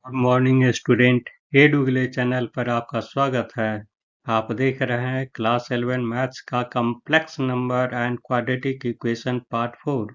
Good morning student. Edugle channel पर आपका स्वागत है। आप देख रहे हैं क्लास 11 मैथ्स का complex number and quadratic equation part 4।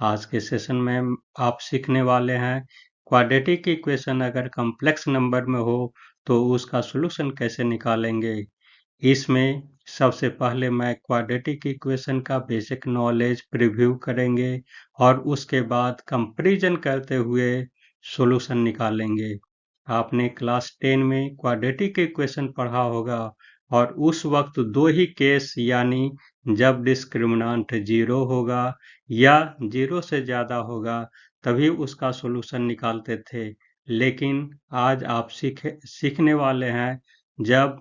आज के सेशन में आप सीखने वाले हैं क्वाड्रेटिक इक्वेशन अगर कॉम्प्लेक्स नंबर में हो तो उसका सॉल्यूशन कैसे निकालेंगे। इसमें सबसे पहले मैं क्वाड्रेटिक इक्वेशन का बेसिक नॉलेज प्रीव्यू करेंगे और उसके बाद कंपैरिजन करते हुए सॉल्यूशन निकालेंगे। आपने क्लास 10 में क्वाड्रेटिक इक्वेशन पढ़ा होगा और उस वक्त दो ही केस यानी जब डिस्क्रिमिनेंट जीरो होगा या जीरो से ज़्यादा होगा तभी उसका सॉल्यूशन निकालते थे। लेकिन आज आप सीखने वाले हैं जब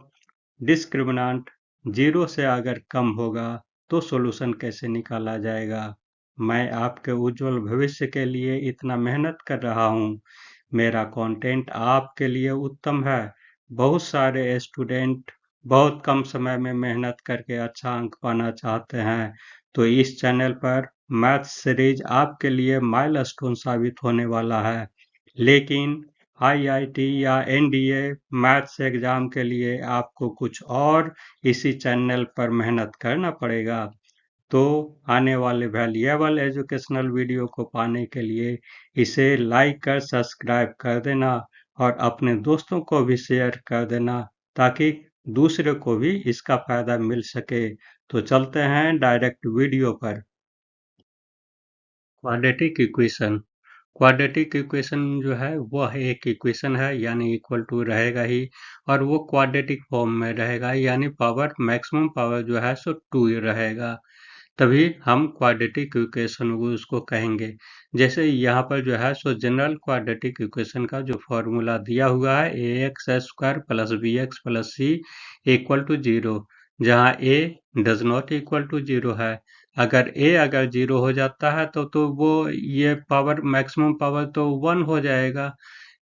डिस्क्रिमिनेंट जीरो से अगर कम होगा तो सॉल्यूशन कैसे निकाला जाएगा। मैं आपके उज्जवल भविष्य के लिए इतना मेहनत कर रहा हूँ। मेरा कंटेंट आपके लिए उत्तम है। बहुत सारे स्टूडेंट बहुत कम समय में मेहनत करके अच्छा अंक पाना चाहते हैं, तो इस चैनल पर मैथ्स सीरीज आपके लिए माइलस्टोन साबित होने वाला है। लेकिन आईआईटी या एनडीए मैथ्स एग्जाम के लिए आपको कुछ और इसी चैनल पर मेहनत करना पड़ेगा। तो आने वाले वैल्यूएबल एजुकेशनल वीडियो को पाने के लिए इसे लाइक कर सब्सक्राइब कर देना और अपने दोस्तों को भी शेयर कर देना ताकि दूसरे को भी इसका फायदा मिल सके। तो चलते हैं डायरेक्ट वीडियो पर। Quadratic equation. क्वाड्रेटिक इक्वेशन जो है वह एक इक्वेशन है यानी इक्वल टू रहेगा ही, और वो क्वाड्रेटिक फॉर्म में रहेगा यानी पावर मैक्सिमम पावर जो है सो 2 रहेगा। तभी हम क्वाड्रेटिक इक्वेशन को उसको कहेंगे। जैसे यहाँ पर जो है सो जनरल क्वाड्रेटिक इक्वेशन का जो फॉर्मूला दिया हुआ है a x square plus b x plus c equal to zero, जहाँ a does not equal to zero है। अगर जीरो हो जाता है तो वो ये पावर मैक्सिमम पावर तो 1 हो जाएगा,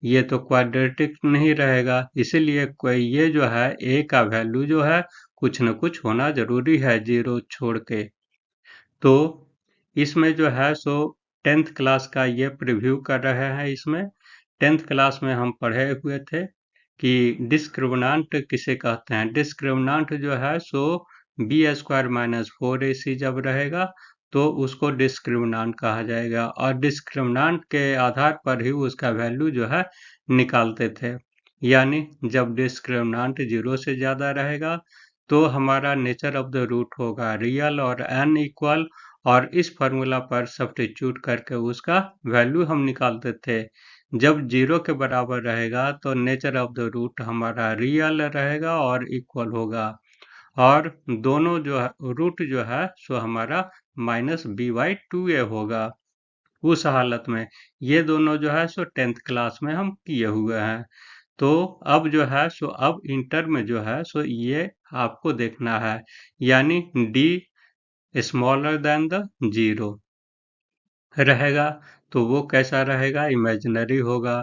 ये तो क्वाड्रेटिक नहीं रहेगा। इसीलिए कोई ये जो है ए का वैल्यू जो है कुछ न कुछ होना जरूरी है जीरो छोड़ के। तो इसमें जो है सो 10th क्लास का ये प्रीव्यू कर रहे हैं। इसमें 10th क्लास में हम पढ़े हुए थे कि डिस्क्रिमिनेंट किसे कहते हैं। डिस्क्रिमिनेंट जो है सो बी स्क्वायर माइनस 4ac जब रहेगा तो उसको डिस्क्रिमिनेंट कहा जाएगा, और डिस्क्रिमिनेंट के आधार पर ही उसका वैल्यू जो है निकालते थे। यानी जब डिस्क्रिमिनेंट जीरो से ज़्यादा रहेगा तो हमारा नेचर ऑफ द रूट होगा रियल और n इक्वल, और इस फार्मूला पर सब्स्टिट्यूट करके उसका वैल्यू हम निकालते थे। जब जीरो के बराबर रहेगा तो नेचर ऑफ द रूट हमारा रियल रहेगा और इक्वल होगा, और दोनों जो है रूट जो है सो हमारा माइनस बी बाई 2a होगा। उस हालत में ये दोनों जो है सो 10th क्लास में हम किए हुए हैं। तो अब जो है सो अब इंटर में जो है सो ये आपको देखना है, यानी D smaller than the zero रहेगा तो वो कैसा रहेगा, इमेजिनरी होगा।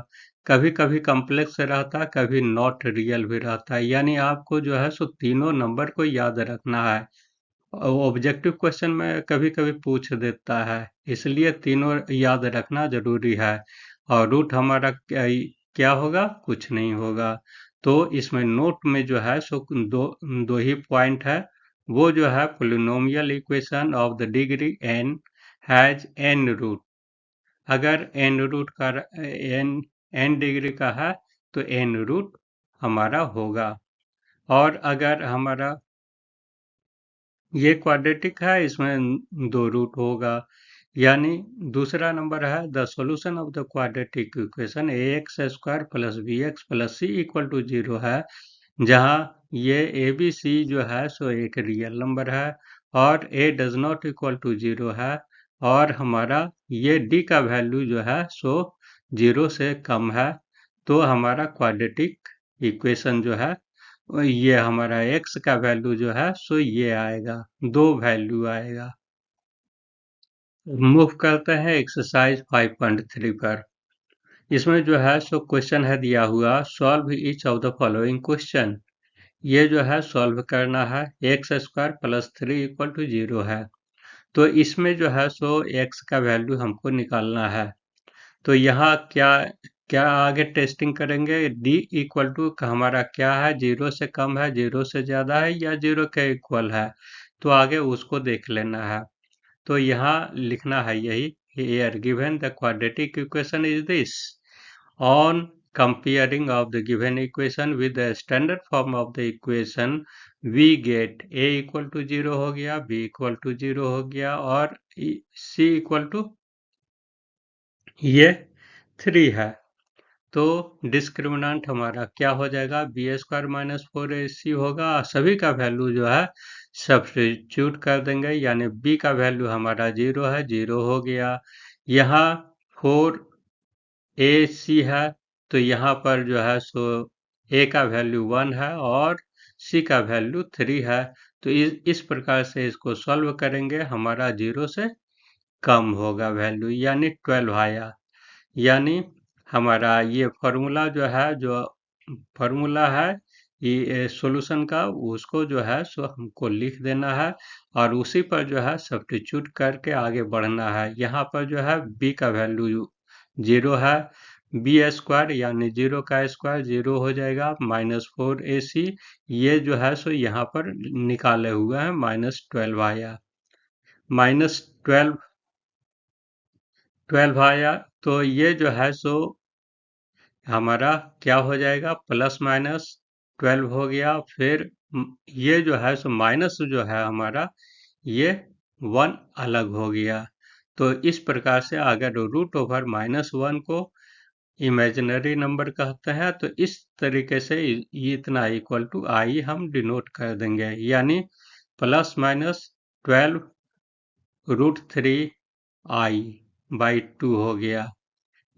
कभी कभी कम्प्लेक्स रहता, कभी नॉट रियल भी रहता है, यानी आपको जो है सो तीनों नंबर को याद रखना है। ऑब्जेक्टिव क्वेश्चन में कभी कभी पूछ देता है, इसलिए तीनों याद रखना जरूरी है। और रूट हमारा क्या होगा, कुछ नहीं होगा। तो इसमें नोट में जो है सो दो ही पॉइंट है। वो जो है polynomial equation of the degree n has n root. अगर n रूट का n डिग्री का है तो n रूट हमारा होगा। और अगर हमारा ये क्वाड्रेटिक है, इसमें दो रूट होगा। यानी दूसरा नंबर है the solution of the quadratic equation a x square plus b x plus c equal to zero है, जहाँ ये ए बी सी जो है सो एक रियल नंबर है और a does not equal to zero है, और हमारा ये डी का वैल्यू जो है सो जीरो से कम है। तो हमारा क्वाड्रेटिक इक्वेशन जो है ये हमारा x का वैल्यू जो है सो ये आएगा, दो वैल्यू आएगा। मूव करते हैं एक्सरसाइज 5.3 पर। इसमें जो है सो क्वेश्चन है दिया हुआ, solve each of the following question. ये जो है सॉल्व करना है। X square plus 3 equal to zero है, तो इसमें जो है सो x का वैल्यू हमको निकालना है। तो यहाँ क्या क्या आगे टेस्टिंग करेंगे, डी इक्वल टू हमारा क्या है, 0 से कम है, 0 से ज़्यादा है या 0 के इक्वल है, तो आगे उसको देख लेना है। तो यहाँ लिखना है यही, here given the quadratic equation is this, on comparing of the given equation with the standard form of the equation we get a equal to 0 हो गया, b equal to 0 हो गया और c equal to ये 3 है। तो discriminant हमारा क्या हो जाएगा, बी स्क्वायर माइनस 4ac होगा। सभी का वैल्यू जो है सब्स्टिट्यूट कर देंगे, यानी b का वैल्यू हमारा 0 है, 0 हो गया। यहाँ 4ac है, तो यहाँ पर जो है सो a का वैल्यू 1 है और c का वैल्यू 3 है। तो इस प्रकार से इसको सॉल्व करेंगे, हमारा 0 से कम होगा वैल्यू, यानी 12 आया। यानी हमारा ये फार्मूला जो है, जो फार्मूला है ये सॉल्यूशन का, उसको जो है सो हमको लिख देना है और उसी पर जो है सब्स्टिट्यूट करके आगे बढ़ना है। यहाँ पर जो है b का वैल्यू 0 है, बी स्क्वायर यानी 0 का स्क्वायर 0 हो जाएगा, माइनस 4ac ये जो है सो यहाँ पर निकाले हुए हैं, माइनस 12 आया। माइनस 12 आया, तो ये जो है सो हमारा क्या हो जाएगा, प्लस माइनस 12 हो गया। फिर ये जो है सो माइनस जो है हमारा ये 1 अलग हो गया। तो इस प्रकार से अगर रूट ओवर -1 को इमेजिनरी नंबर कहते हैं, तो इस तरीके से इतना इक्वल टू आई हम डिनोट कर देंगे, यानी plus minus 12 root 3 i by 2 हो गया।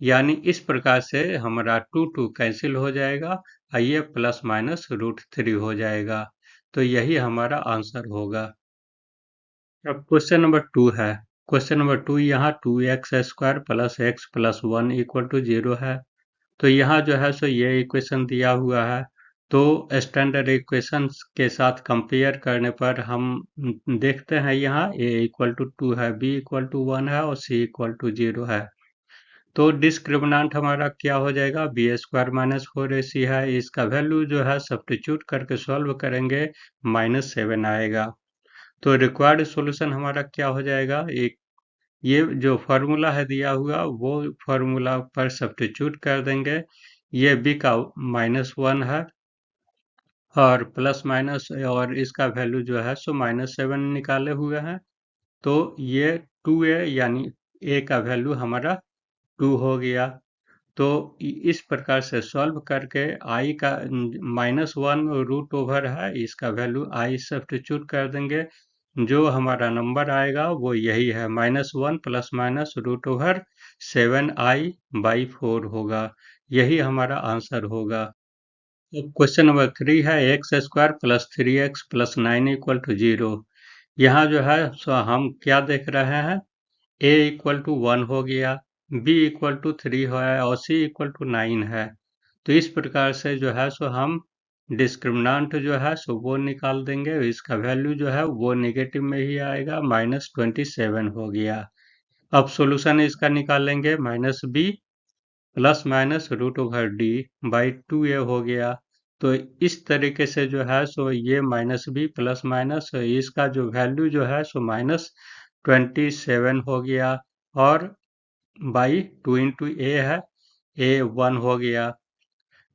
यानी इस प्रकार से हमारा 2 कैंसिल हो जाएगा, ये प्लस माइनस रूट 3 हो जाएगा। तो यही हमारा आंसर होगा। अब क्वेश्चन नंबर 2 है। क्वेश्चन नंबर 2 यहाँ 2x square plus x plus 1 equal to 0 है। तो यहाँ जो है सो ये इक्वेशन दिया हुआ है। तो स्टैंडर्ड इक्वेशन के साथ कंपेयर करने पर हम देखते हैं, यहाँ a इक्वल टू 2 है, b इक्वल टू 1 है और c इक्वल टू 0 है। तो डिस्क्रिमिनेंट हमारा क्या हो जाएगा, बी स्क्वायर माइनस 4ac है, इसका वैल्यू जो है सब्स्टिट्यूट करके सॉल्व करेंगे, -7 आएगा। तो रिक्वायर्ड सॉल्यूशन हमारा क्या हो जाएगा, एक ये जो फार्मूला है दिया हुआ वो फार्मूला पर सब्स्टिट्यूट कर देंगे। ये b का -1 है और प्लस माइनस और इसका वैल्यू जो है सो -7 निकाले हुए हैं। तो ये 2a यानी a का वैल्यू हमारा 2 हो गया। तो इस प्रकार से सॉल्व करके i का -1 रूट ओवर है, इसका वैल्यू i सब्स्टिट्यूट कर देंगे। जो हमारा नंबर आएगा वो यही है, -1 plus minus root over 7i/4 होगा। यही हमारा आंसर होगा। तो क्वेश्चन नंबर 3 है, x square plus 3x plus 9 equal to 0। यहाँ जो है सो हम क्या देख रहे हैं, a इक्वल टू 1 हो गया, b इक्वल टू 3 है और c इक्वल टू 9 है। तो इस प्रकार से जो है सो हम डिस्क्रिमिनेंट जो है सो वो निकाल देंगे, इसका वैल्यू जो है वो नेगेटिव में ही आएगा, -27 हो गया। अब सॉल्यूशन इसका निकालेंगे, -b plus minus root over d by 2a हो गया। तो इस तरीके से जो है सो ये -b प्लस माइनस इसका जो वैल्यू जो है सो -27 हो गया और बाई 2 इंटू a है, a 1 हो गया।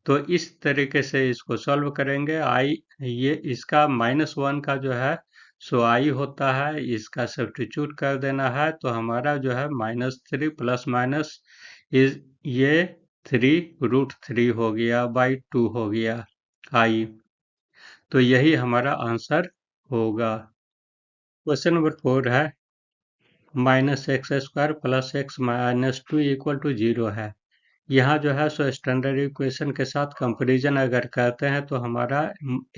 तो इस तरीके से इसको सॉल्व करेंगे। ये इसका -1 का जो है सो i होता है, इसका सब्स्टिट्यूट कर देना है, तो हमारा जो है -3 प्लस माइनस इस ये 3 रूट 3 हो गया बाई 2 हो गया i। तो यही हमारा आंसर होगा। क्वेश्चन नंबर 4 है, -x square plus x minus 2 equal to 0 है। यहाँ जो है सो स्टैंडर्ड इक्वेशन के साथ कंपैरिजन अगर करते हैं, तो हमारा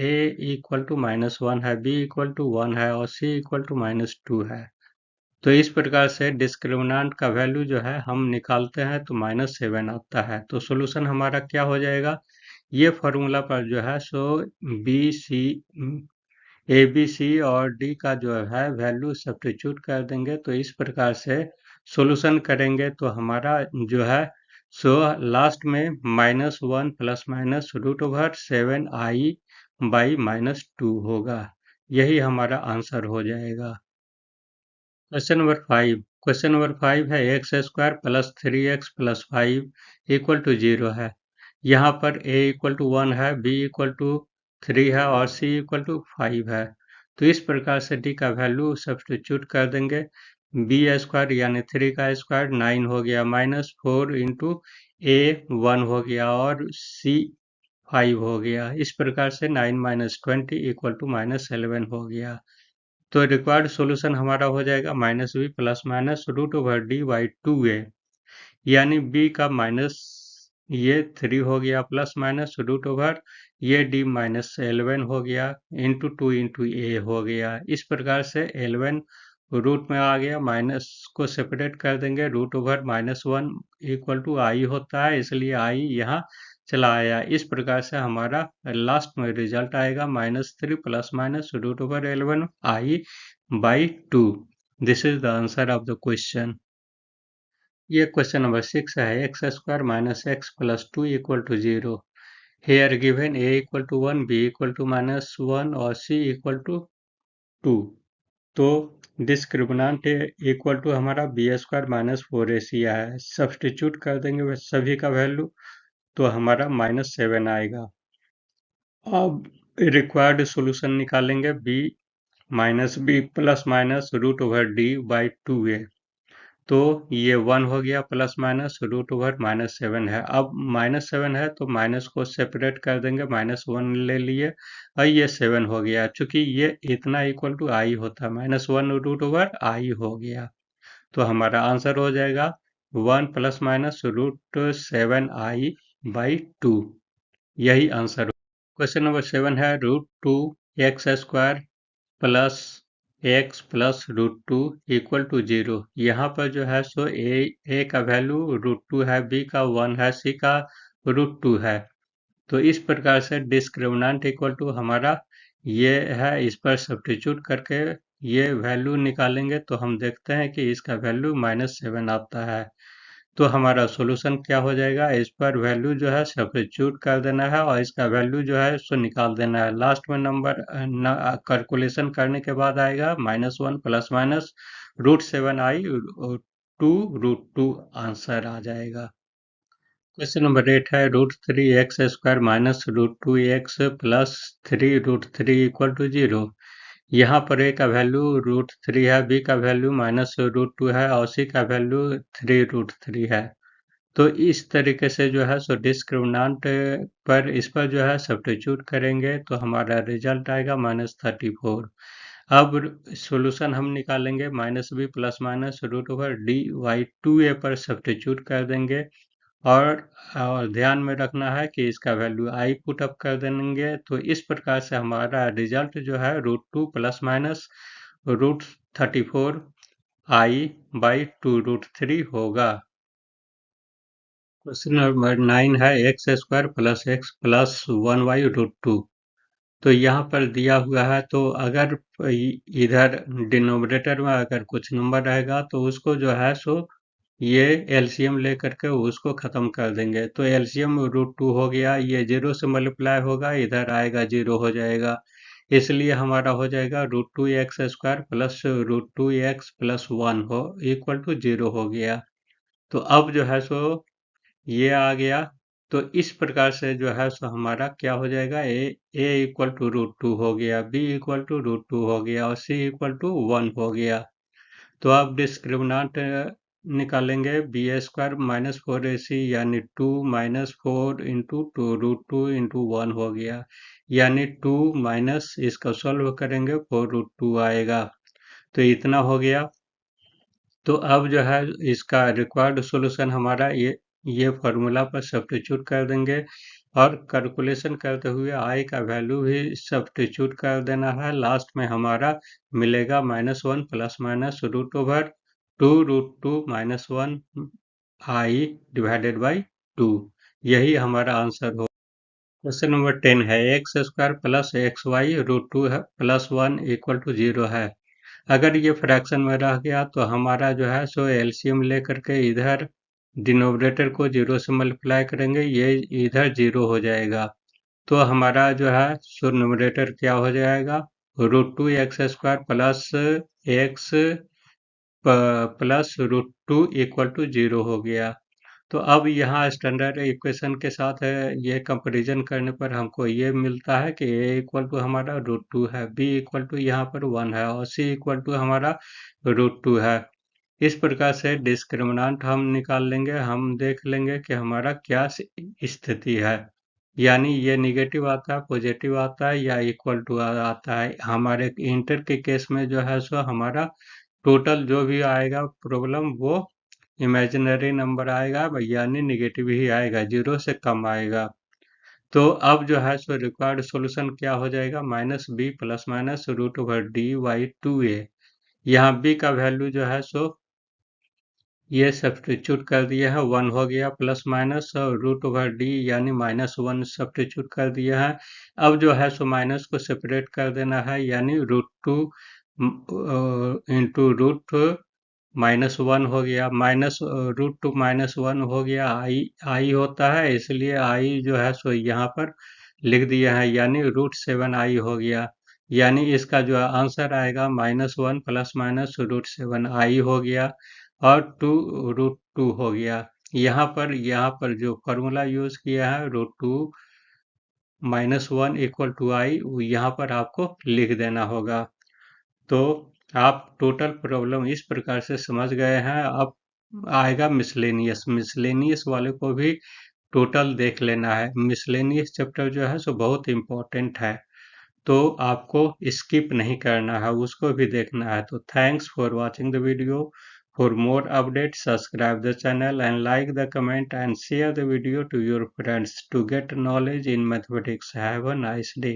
a इक्वल टू -1 है, b इक्वल टू 1 है और c इक्वल टू -2 है। तो इस प्रकार से डिस्क्रिमिनेंट का वैल्यू जो है हम निकालते हैं तो -7 आता है। तो सॉल्यूशन हमारा क्या हो जाएगा, ये फार्मूला पर जो है सो B C A B C और डी का जो है वैल्यू सब्स्टिट्यूट कर देंगे। तो इस प्रकार से सॉल्यूशन करेंगे तो हमारा जो है सो लास्ट में -1 प्लस माइनस √7i/-2 होगा। यही हमारा आंसर हो जाएगा। क्वेश्चन नंबर 5 है x² plus 3x plus 5 equal to 0 है। यहाँ पर a इक्वल टू 1 है, b इक्वल टू 3 है और c इक्वल टू 5 है। तो इस प्रकार से d का वैल्यू सब्स्टिट्यूट कर देंगे। b² यानी 3 का स्क्वायर 9 हो गया, -4 इंटू a 1 हो गया और c 5 हो गया। इस प्रकार से 9 माइनस 20 इक्वल टू -11 हो गया। तो रिक्वायर्ड सॉल्यूशन हमारा हो जाएगा -b प्लस माइनस √d/2a, यानी b का माइनस ये 3 हो गया प्लस माइनस रूट ओवर ये d-11 हो गया इंटू 2 इंटू a हो गया। इस प्रकार से 11 रूट में आ गया, माइनस को सेपरेट कर देंगे, √1 इक्वल टू आई होता है, इसलिए आई यहाँ चला आया। इस प्रकार से हमारा लास्ट में रिजल्ट आएगा -3 plus minus √11i/2। This is the answer of the question. ये क्वेश्चन नंबर 6 है x² minus x plus 2 equal to 0। Here given a equal to 1, b equal to -1 और c इक्वल टू 2। तो discriminant equal to हमारा b² minus 4ac है। Substitute कर देंगे वह सभी का वैल्यू, तो हमारा -7 आएगा। अब रिक्वायर्ड सॉल्यूशन निकालेंगे b प्लस माइनस √d/2a। तो ये 1 हो गया प्लस माइनस √7 है। अब -7 है तो माइनस को सेपरेट कर देंगे, -1 ले लिए और ये 7 हो गया। चूंकि ये इतना इक्वल टू आई होता है, -1 √i हो गया। तो हमारा आंसर हो जाएगा 1 प्लस माइनस √7i/2। यही आंसर। क्वेश्चन नंबर 7 है √2x² plus x plus √2 equal to 0। यहाँ पर जो है सो a का वैल्यू √2 है, b का 1 है, c का √2 है। तो इस प्रकार से डिस्क्रिमिनेंट इक्वल टू हमारा ये है, इस पर सब्स्टिट्यूट करके ये वैल्यू निकालेंगे तो हम देखते हैं कि इसका वैल्यू -7 आता है। तो हमारा सॉल्यूशन क्या हो जाएगा, इस पर वैल्यू जो है सब्स्टिट्यूट कर देना है और इसका वैल्यू जो है उसको निकाल देना है। लास्ट में नंबर कैलकुलेशन करने के बाद आएगा -1 प्लस माइनस √7i/2 आंसर आ जाएगा। क्वेश्चन नंबर 8 है √3x² minus √2x plus 3√3 equal to 0। यहाँ पर a का वैल्यू √3 है, b का वैल्यू -√2 है और c का वैल्यू 3√3 है। तो इस तरीके से जो है सो डिस्क्रिमिनेंट पर इस पर जो है सब्स्टिट्यूट करेंगे तो हमारा रिजल्ट आएगा -34। अब सॉल्यूशन हम निकालेंगे -b प्लस माइनस √d/2a पर सब्स्टिट्यूट कर देंगे और ध्यान में रखना है कि इसका वैल्यू आई पुट अप कर देंगे। तो इस प्रकार से हमारा रिजल्ट जो है √2 प्लस माइनस √34i/2 √3 होगा। क्वेश्चन नंबर 9 है x² प्लस x प्लस 1/√2। तो यहाँ पर दिया हुआ है, तो अगर इधर डिनोमिनेटर में अगर कुछ नंबर रहेगा तो उसको जो है सो ये एलसीएम लेकर के उसको ख़त्म कर देंगे। तो एलसीएम √2 हो गया, ये 0 से मल्टीप्लाई होगा, इधर आएगा 0 हो जाएगा, इसलिए हमारा हो जाएगा √2x² प्लस √2x प्लस 1 हो इक्वल टू 0 हो गया। तो अब जो है सो ये आ गया। तो इस प्रकार से जो है सो हमारा क्या हो जाएगा, ए इक्वल टू √2 हो गया, बी इक्वल टू √2 हो गया और सी इक्वल टू 1 हो गया। तो अब डिस्क्रिमिनेंट निकालेंगे b² माइनस 4ac यानी 2 माइनस 4 इंटू 2 √2 इंटू 1 हो गया, यानी 2 माइनस इसका सॉल्व करेंगे 4√2 आएगा। तो इतना हो गया। तो अब जो है इसका रिक्वायर्ड सॉल्यूशन हमारा ये फार्मूला पर सब्स्टिट्यूट कर देंगे और कैलकुलेशन करते हुए आई का वैल्यू भी सब्स्टिट्यूट कर देना है। लास्ट में हमारा मिलेगा -1 प्लस माइनस √2 माइनस 1 i/2। यही हमारा आंसर हो। क्वेश्चन नंबर 10 है x² प्लस xy√2 है प्लस 1 इक्वल टू 0 है। अगर ये फ्रैक्शन में रह गया तो हमारा जो है सो एलसीएम लेकर के इधर डिनोमिनेटर को 0 से मल्टीप्लाई करेंगे, ये इधर 0 हो जाएगा। तो हमारा जो है सो न्यूमरेटर क्या हो जाएगा, √2x² प्लस एक्स प्लस √2 = 0 हो गया। तो अब यहाँ स्टैंडर्ड इक्वेशन के साथ ये कंपैरिजन करने पर हमको ये मिलता है कि a = हमारा √2 है, b = यहाँ पर 1 है और c = हमारा √2 है। इस प्रकार से डिस्क्रिमिनेंट हम निकाल लेंगे, हम देख लेंगे कि हमारा क्या स्थिति है, यानी ये निगेटिव आता है, पॉजिटिव आता है या इक्वल टू आता है। हमारे इंटर के केस में जो है सो हमारा टोटल जो भी आएगा प्रॉब्लम वो इमेजिनरी नंबर आएगा, यानी निगेटिव ही आएगा, 0 से कम आएगा। तो अब जो है सो रिक्वायर्ड सॉल्यूशन क्या हो जाएगा, -b प्लस माइनस √d/2a। यहाँ b का वैल्यू जो है सो ये सब्स्टिट्यूट कर दिया है, 1 हो गया, प्लस माइनस √d यानी -1 सब्स्टिट्यूट कर दिया है। अब जो है सो माइनस को सेपरेट कर देना है, यानी √2 इंटू -1 हो गया, √2 - 1 हो गया, आई होता है, इसलिए आई जो है सो यहाँ पर लिख दिया है, यानी √7i हो गया। यानी इसका जो आंसर आएगा -1 प्लस माइनस √7i हो गया और √2 हो गया। यहाँ पर जो फॉर्मूला यूज किया है √2 - 1 = i, यहाँ पर आपको लिख देना होगा। तो आप टोटल प्रॉब्लम इस प्रकार से समझ गए हैं। अब आएगा मिसलेनियस, मिसलेनियस वाले को भी टोटल देख लेना है। मिसलेनियस चैप्टर जो है सो बहुत इम्पोर्टेंट है, तो आपको स्किप नहीं करना है, उसको भी देखना है। तो thanks for watching the video. For more updates, subscribe the channel and like the comment and share the video to your friends to get knowledge in mathematics. Have a nice day.